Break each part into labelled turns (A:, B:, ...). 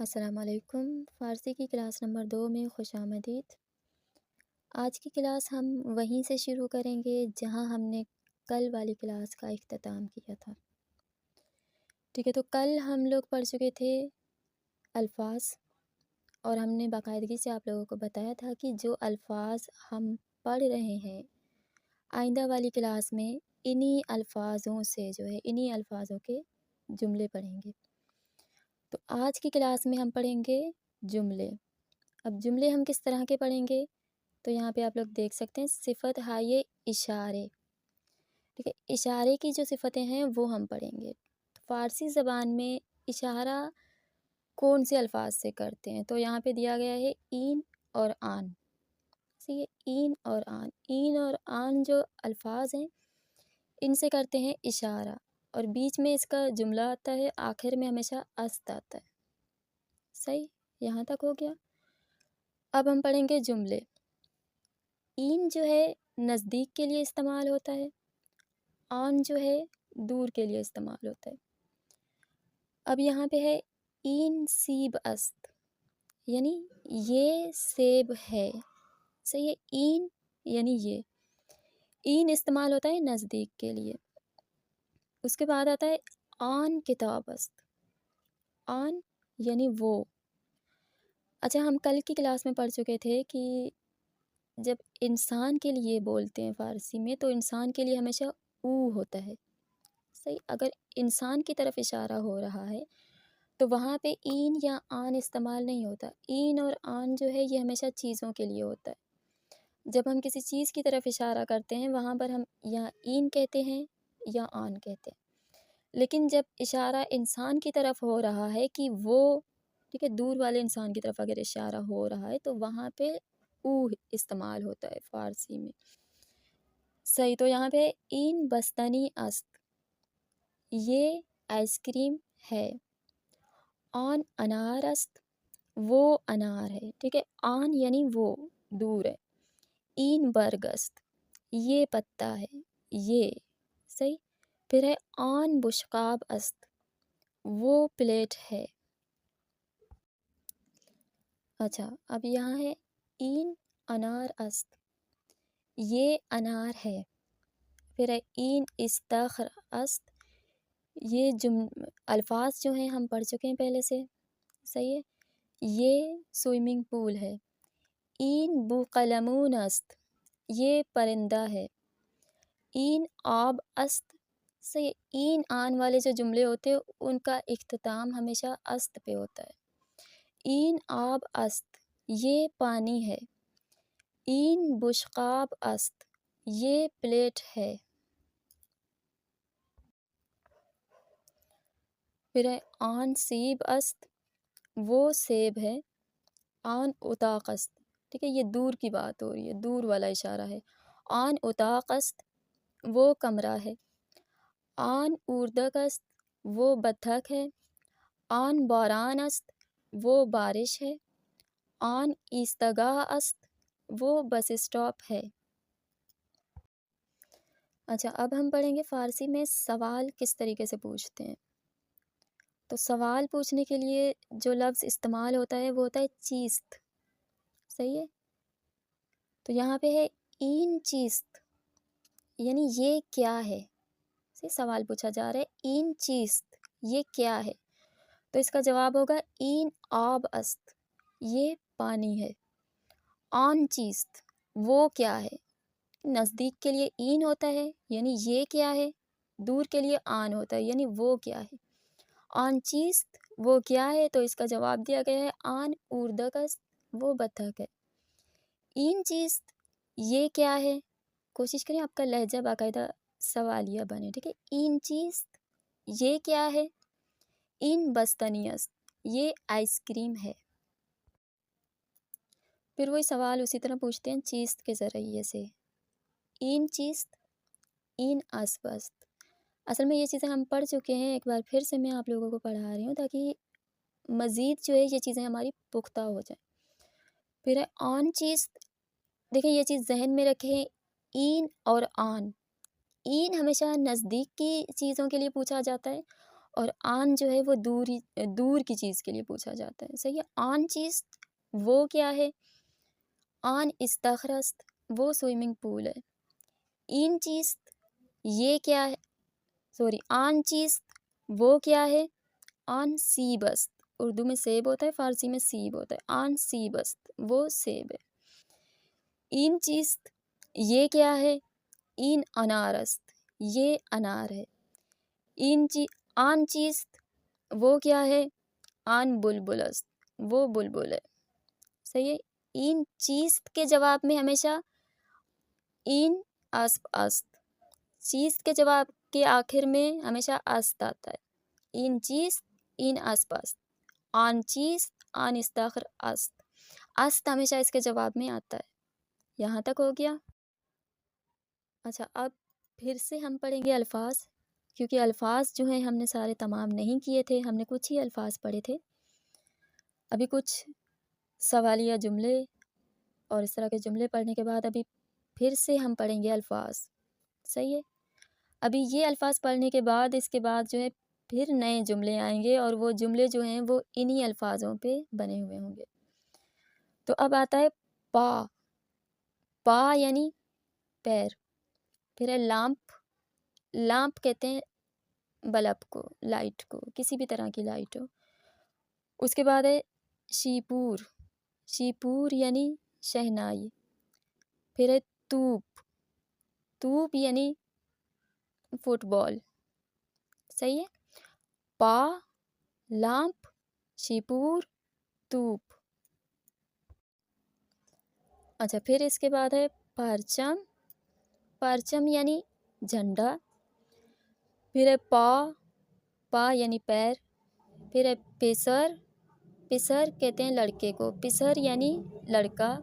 A: السلام علیکم۔ فارسی کی کلاس نمبر 2 میں خوش آمدید۔ آج کی کلاس ہم وہیں سے شروع کریں گے جہاں ہم نے کل والی کلاس کا اختتام کیا تھا۔ ٹھیک ہے، تو کل ہم لوگ پڑھ چکے تھے الفاظ، اور ہم نے باقاعدگی سے آپ لوگوں کو بتایا تھا کہ جو الفاظ ہم پڑھ رہے ہیں آئندہ والی کلاس میں انہی الفاظوں سے انہی الفاظوں کے جملے پڑھیں گے۔ تو آج کی کلاس میں ہم پڑھیں گے جملے۔ اب جملے ہم کس طرح کے پڑھیں گے؟ تو یہاں پہ آپ لوگ دیکھ سکتے ہیں صفت ہائے اشارے۔ ٹھیک ہے، اشارے کی جو صفتیں ہیں وہ ہم پڑھیں گے۔ فارسی زبان میں اشارہ کون سے الفاظ سے کرتے ہیں؟ تو یہاں پہ دیا گیا ہے این اور آن۔ ٹھیک ہے، این اور آن جو الفاظ ہیں ان سے کرتے ہیں اشارہ، اور بیچ میں اس کا جملہ آتا ہے، آخر میں ہمیشہ است آتا ہے۔ صحیح، یہاں تک ہو گیا۔ اب ہم پڑھیں گے جملے۔ این جو ہے نزدیک کے لیے استعمال ہوتا ہے، آن جو ہے دور کے لیے استعمال ہوتا ہے۔ اب یہاں پہ ہے این سیب است، یعنی یہ سیب ہے۔ صحیح ہے، این یعنی یہ، این استعمال ہوتا ہے نزدیک کے لیے۔ اس کے بعد آتا ہے آن کتاب است، آن یعنی وہ۔ اچھا، ہم کل کی کلاس میں پڑھ چکے تھے کہ جب انسان کے لیے بولتے ہیں فارسی میں تو انسان کے لیے ہمیشہ او ہوتا ہے۔ صحیح، اگر انسان کی طرف اشارہ ہو رہا ہے تو وہاں پہ این یا آن استعمال نہیں ہوتا۔ این اور آن جو ہے یہ ہمیشہ چیزوں کے لیے ہوتا ہے۔ جب ہم کسی چیز کی طرف اشارہ کرتے ہیں وہاں پر ہم یا این کہتے ہیں یا آن کہتے ہیں، لیکن جب اشارہ انسان کی طرف ہو رہا ہے کہ وہ، ٹھیک ہے، دور والے انسان کی طرف اگر اشارہ ہو رہا ہے تو وہاں پہ او استعمال ہوتا ہے فارسی میں۔ صحیح، تو یہاں پہ این بستنی است، یہ آئس کریم ہے۔ آن انار است، وہ انار ہے۔ ٹھیک ہے، آن یعنی وہ، دور ہے۔ این برگ است، یہ پتا ہے، یہ۔ صحیح، پھر ہے آن بشقاب است، وہ پلیٹ ہے۔ اچھا، اب یہاں ہے این انار است، یہ انار ہے۔ پھر ہے این استخر است، یہ الفاظ جو ہیں ہم پڑھ چکے ہیں پہلے سے۔ صحیح ہے، یہ سوئمنگ پول ہے۔ این بوقلمون است، یہ پرندہ ہے۔ این آب است، صحیح، این آن والے جو جملے ہوتے ہیں ان کا اختتام ہمیشہ است پہ ہوتا ہے۔ این آب است، یہ پانی ہے۔ این بشقاب است، یہ پلیٹ ہے۔ پھر ہے آن سیب است، وہ سیب ہے۔ آن اتاق است، ٹھیک ہے، یہ دور کی بات ہو رہی ہے، دور والا اشارہ ہے۔ آن اتاق است، وہ کمرہ ہے۔ آن اردک است، وہ بطخ ہے۔ آن باران است، وہ بارش ہے۔ آن ایستگاہ است، وہ بس اسٹاپ ہے۔ اچھا، اب ہم پڑھیں گے فارسی میں سوال کس طریقے سے پوچھتے ہیں۔ تو سوال پوچھنے کے لیے جو لفظ استعمال ہوتا ہے وہ ہوتا ہے چیست۔ صحیح ہے، تو یہاں پہ ہے این چیست، یعنی یہ کیا ہے۔ سوال پوچھا جا رہا ہے این چیست، یہ کیا ہے، تو اس کا جواب ہوگا این آب است، یہ پانی ہے۔ آن چیست، وہ کیا ہے۔ نزدیک کے لیے این ہوتا ہے یعنی یہ کیا ہے، دور کے لیے آن ہوتا ہے یعنی وہ کیا ہے۔ آن چیست، وہ کیا ہے، تو اس کا جواب دیا گیا ہے آن اردک است، وہ بطخ ہے۔ این چیست، یہ کیا ہے، کوشش کریں آپ کا لہجہ باقاعدہ سوالیہ بنے، ٹھیک ہے۔ این چیست، یہ کیا ہے۔ این بستنی است، یہ آئس کریم ہے۔ پھر وہی سوال اسی طرح پوچھتے ہیں چیست کے ذریعے سے۔ این چیست، این اسب است۔ اصل میں یہ چیزیں ہم پڑھ چکے ہیں، ایک بار پھر سے میں آپ لوگوں کو پڑھا رہی ہوں تاکہ مزید جو ہے یہ چیزیں ہماری پختہ ہو جائیں۔ پھر ہے آن چیست، دیکھیں یہ چیز ذہن میں رکھیں، این اور آن۔ این ہمیشہ نزدیک کی چیزوں کے لیے پوچھا جاتا ہے، اور آن جو ہے وہ دور کی چیز کے لیے پوچھا جاتا ہے. صحیح ہے. آن چیز وہ کیا ہے؟ آن استخرست وہ سوئمنگ پول ہے. این چیز یہ کیا ہے؟ سوری، آن چیز وہ کیا ہے؟ آن سیب است. اردو میں سیب ہوتا ہے، فارسی میں سیب ہوتا ہے. آن سیب است وہ سیب ہے. این چیز یہ کیا ہے؟ این انار است یہ انار ہے. آن چیز وہ کیا ہے؟ آن بلبل است وہ بلبل ہے. صحیح ہے. این چیز کے جواب میں ہمیشہ این اسب است. چیز کے جواب کے آخر میں ہمیشہ است آتا ہے. این چیز این اسب است. آن چیز آن استخر است. است ہمیشہ اس کے جواب میں آتا ہے. یہاں تک ہو گیا. اچھا، اب پھر سے ہم پڑھیں گے الفاظ، کیونکہ الفاظ جو ہیں ہم نے سارے تمام نہیں کیے تھے، ہم نے کچھ ہی الفاظ پڑھے تھے. ابھی کچھ سوالیہ جملے اور اس طرح کے جملے پڑھنے کے بعد ابھی پھر سے ہم پڑھیں گے الفاظ. صحیح ہے. ابھی یہ الفاظ پڑھنے کے بعد اس کے بعد جو ہے پھر نئے جملے آئیں گے، اور وہ جملے جو ہیں وہ انہی الفاظوں پہ بنے ہوئے ہوں گے. تو اب آتا ہے پا. پا یعنی پیر. پھر ہے لامپ. لامپ کہتے ہیں بلب کو، لائٹ کو، کسی بھی طرح کی لائٹ ہو. اس کے بعد ہے شیپور. شیپور یعنی شہنائی. پھر ہے توپ. توپ یعنی فٹ بال. صحیح ہے. پا، لامپ، شیپور، توپ. اچھا، پھر اس کے بعد ہے پرچم. پرچم یعنی جھنڈا. پھر ہے پا. پا یعنی پیر. پھر ہے پسر. پسر کہتے ہیں لڑکے کو. پسر یعنی لڑکا.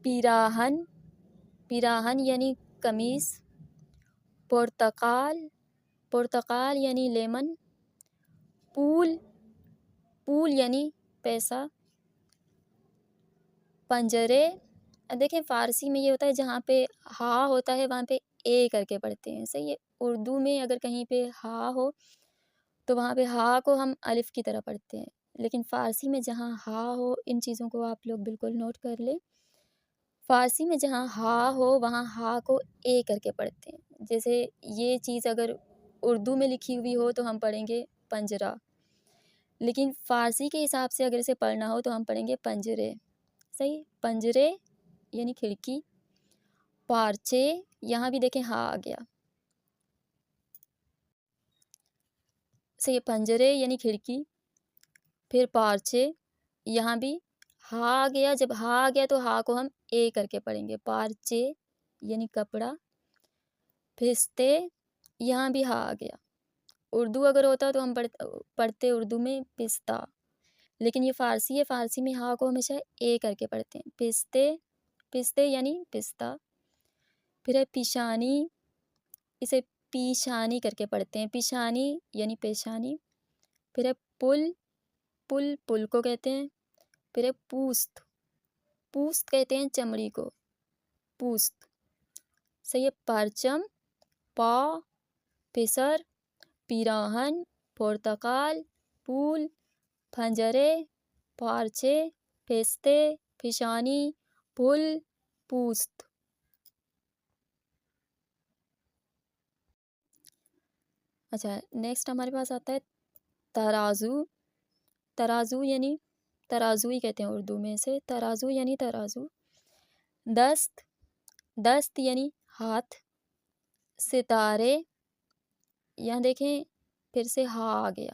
A: پیراہن. پیراہن یعنی قمیص. پرتقال. پرتقال یعنی لیمن. پول. پول یعنی پیسہ. پنجرے. دیکھیں فارسی میں یہ ہوتا ہے جہاں پہ ہا ہوتا ہے وہاں پہ اے کر کے پڑھتے ہیں. صحیح ہے. اردو میں اگر کہیں پہ ہا ہو تو وہاں پہ ہا کو ہم الف کی طرح پڑھتے ہیں، لیکن فارسی میں جہاں ہا ہو، ان چیزوں کو آپ لوگ بالکل نوٹ کر لیں. فارسی میں جہاں ہا ہو وہاں ہا کو اے کر کے پڑھتے ہیں. جیسے یہ چیز اگر اردو میں لکھی ہوئی ہو تو ہم پڑھیں گے پنجرہ، لیکن فارسی کے حساب سے اگر اسے پڑھنا ہو تو ہم پڑھیں گے پنجرے. صحیح. پنجرے یعنی کھڑکی. پارچے، یہاں بھی دیکھیں ہا آ گیا. صحیح. پنجرے یعنی کھڑکی. پھر پارچے، یہاں بھی ہا آ گیا. جب ہا آ گیا تو ہا کو ہم اے کر کے پڑھیں گے. پارچے یعنی کپڑا. پھستے، یہاں بھی ہا آ گیا. اردو اگر ہوتا تو ہم پڑھتے اردو میں پستہ، لیکن یہ فارسی ہے، فارسی میں ہا کو ہمیشہ اے کر کے پڑھتے ہیں. پستے. پستے یعنی پستہ. پھر ہے پیشانی. اسے پیشانی کر کے پڑھتے ہیں. پیشانی یعنی پیشانی. پھر ہے پل. پل پل کو کہتے ہیں. پھر ہے پوست. پوست کہتے ہیں چمڑی کو. پوست. صحیح ہے. پرچم، پا، پسر، پیراہن، پرتقال، پول، پھنجرے، پارچے، پستے، پیشانی، پل، پوست. اچھا، نیکسٹ ہمارے پاس آتا ہے ترازو. ترازو یعنی ترازو ہی کہتے ہیں اردو میں اسے. ترازو یعنی ترازو. دست. دست یعنی ہاتھ. ستارے، یہاں دیکھیں پھر سے ہا آ گیا.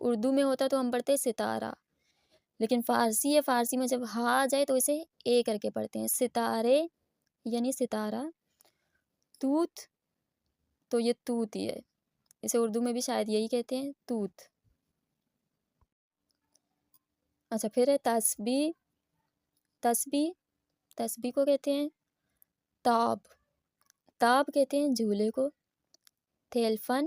A: اردو میں ہوتا تو ہم پڑھتے ستارہ، لیکن فارسی ہے، فارسی میں جب ہا آ جائے تو اسے اے کر کے پڑھتے ہیں. ستارے یعنی ستارہ. توت، تو یہ توت ہی ہے، اسے اردو میں بھی شاید یہی کہتے ہیں توت. اچھا، پھر ہے تسبیح. تسبیح، تسبیح کو کہتے ہیں تاب. تاب کہتے ہیں جھولے کو. تیلفن،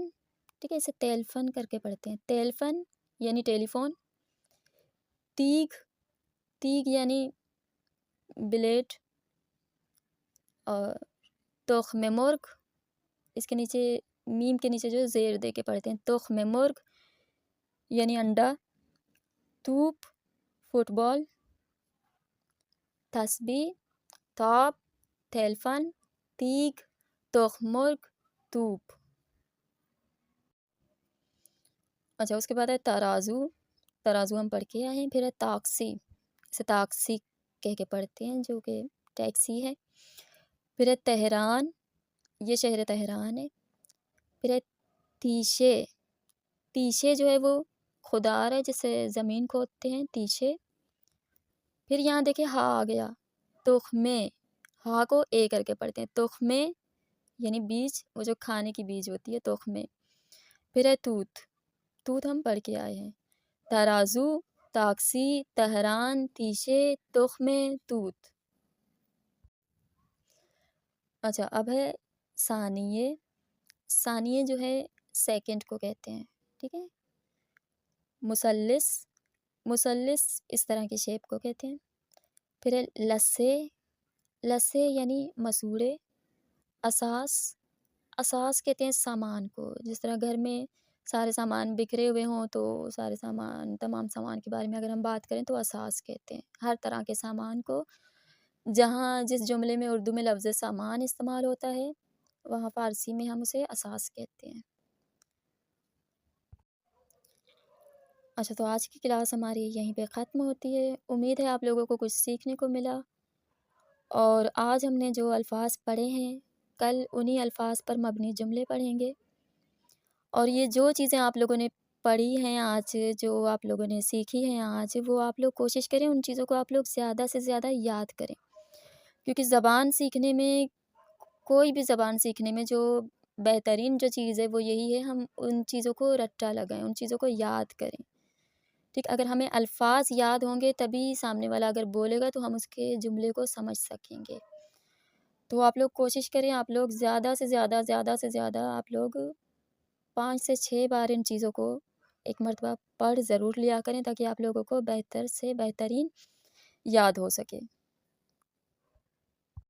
A: ٹھیک ہے، اسے تیلفن کر کے پڑھتے ہیں. تیلفن یعنی ٹیلی فون. تیگ. تیگ یعنی بلیڈ. اور تخم مرغ، اس کے نیچے میم کے نیچے جو زیر دے کے پڑھتے ہیں۔ تخم مرغ یعنی انڈا، توپ فٹ بال، تسبیح، تاپ تیلفن، تیگ تخم مرغ، توپ۔ اچھا اس کے بعد ہے ترازو، ترازو ہم پڑھ کے آئے ہیں۔ پھر ہے تاکسی، اسے تاکسی کہہ کے پڑھتے ہیں جو کہ ٹیکسی ہے۔ پھر ہے تہران، یہ شہر تہران ہے۔ پھر ہے تیشے، تیشے جو ہے وہ خدار ہے جسے زمین کھودتے ہیں، تیشے۔ پھر یہاں دیکھیں ہا آ گیا، تخمے، ہا کو اے کر کے پڑھتے ہیں، تخمے یعنی بیج، وہ جو کھانے کی بیج ہوتی ہے، تخمے۔ پھر ہے توت، توت ہم پڑھ کے آئے ہیں۔ ترازو، تاکسی، تہران، تیشے، تخمے، توت۔ اچھا اب ہے ثانیے، ثانیے جو ہے سیکنڈ کو کہتے ہیں، ٹھیک ہے۔ مثلث، مثلث اس طرح کی شیپ کو کہتے ہیں۔ پھر ہے لسے، لسے یعنی مسوڑے۔ اساس، اساس کہتے ہیں سامان کو، جس طرح گھر میں سارے سامان بکھرے ہوئے ہوں تو سارے سامان، تمام سامان کے بارے میں اگر ہم بات کریں تو اساس کہتے ہیں ہر طرح کے سامان کو۔ جہاں جس جملے میں اردو میں لفظ سامان استعمال ہوتا ہے وہاں فارسی میں ہم اسے اساس کہتے ہیں۔ اچھا تو آج کی کلاس ہماری یہیں پہ ختم ہوتی ہے۔ امید ہے آپ لوگوں کو کچھ سیکھنے کو ملا، اور آج ہم نے جو الفاظ پڑھے ہیں کل انہی الفاظ پر مبنی جملے پڑھیں گے، اور یہ جو چیزیں آپ لوگوں نے پڑھی ہیں آج، جو آپ لوگوں نے سیکھی ہیں آج، وہ آپ لوگ کوشش کریں ان چیزوں کو آپ لوگ زیادہ سے زیادہ یاد کریں، کیونکہ زبان سیکھنے میں، کوئی بھی زبان سیکھنے میں جو بہترین جو چیز ہے وہ یہی ہے ہم ان چیزوں کو رٹا لگائیں، ان چیزوں کو یاد کریں، ٹھیک۔ اگر ہمیں الفاظ یاد ہوں گے تبھی سامنے والا اگر بولے گا تو ہم اس کے جملے کو سمجھ سکیں گے۔ تو آپ لوگ کوشش کریں، آپ لوگ زیادہ سے زیادہ آپ لوگ 5 سے 6 بار ان چیزوں کو ایک مرتبہ پڑھ ضرور لیا کریں تاکہ آپ لوگوں کو بہتر سے بہترین یاد ہو سکے۔